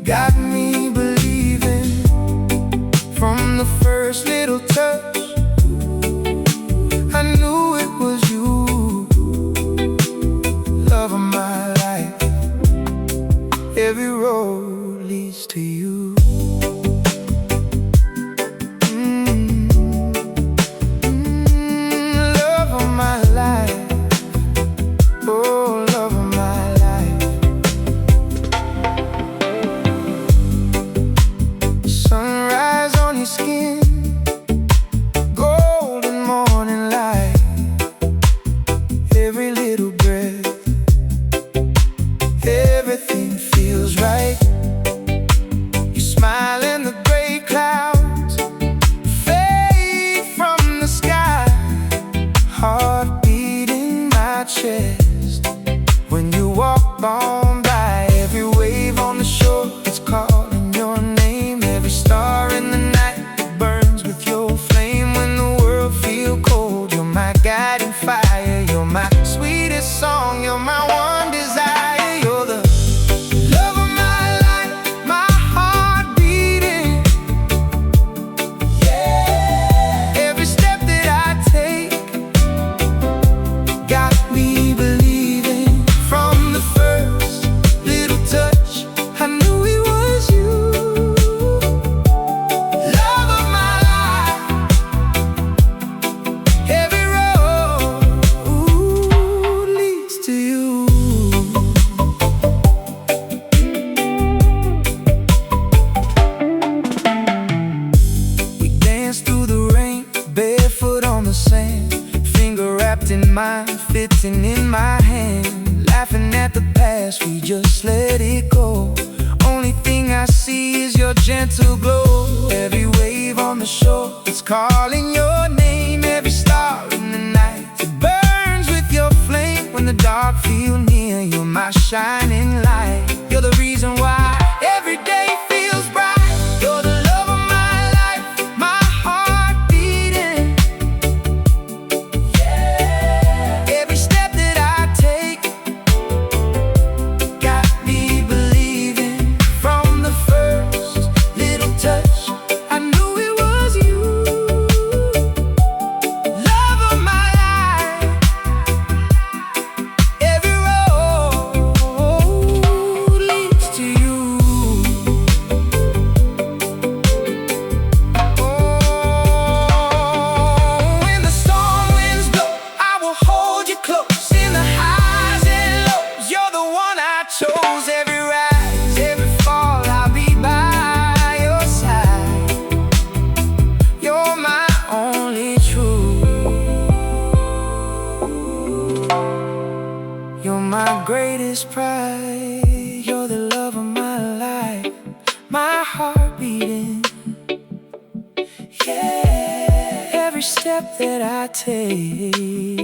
got me believing from the first little touch. I knew it was you, love of my life. Every road leads to you. Love of my life. Oh, love of my life. Sunrise on your skin, golden morning light. Every little breath, everything feels right. You smile in the gray clouds, fade from the sky. Heartbeat in my chest when you walk on by. Every wave on the shore, it's calling your name. Every star in the night burns with your flame. When the world feels cold, you're my guiding fire. You're my sweetest song, you're my one desire. You're the love of my life, my heart beating. Yeah. Every step that I take got me believing from the first little touch. I knew it was you, love of my life. Every road leads to you. We danced through the rain, barefoot on the sand. Finger wrapped in mine, fitting in my hand. Laughing at the past, we just let it go. Only thing I see is your gentle glow. Every wave on the shore, it's calling your name. Every star in the night, it burns with your flame. When the dark feels near, you're my shining light. You're the reason why every day feels bright. You're the love of my life, my heart beating. Every step that I take got me believing from the first little touch. I knew it was you, love of my life. Every road leads to you. Oh, when the storm winds blow, I will hold you close. In the highs and lows, you're the one I chose. Every rise, every fall, I'll be by your side. You're my only truth. You're my greatest pride. You're the love of my life, my heart beating. Yeah, every step that I take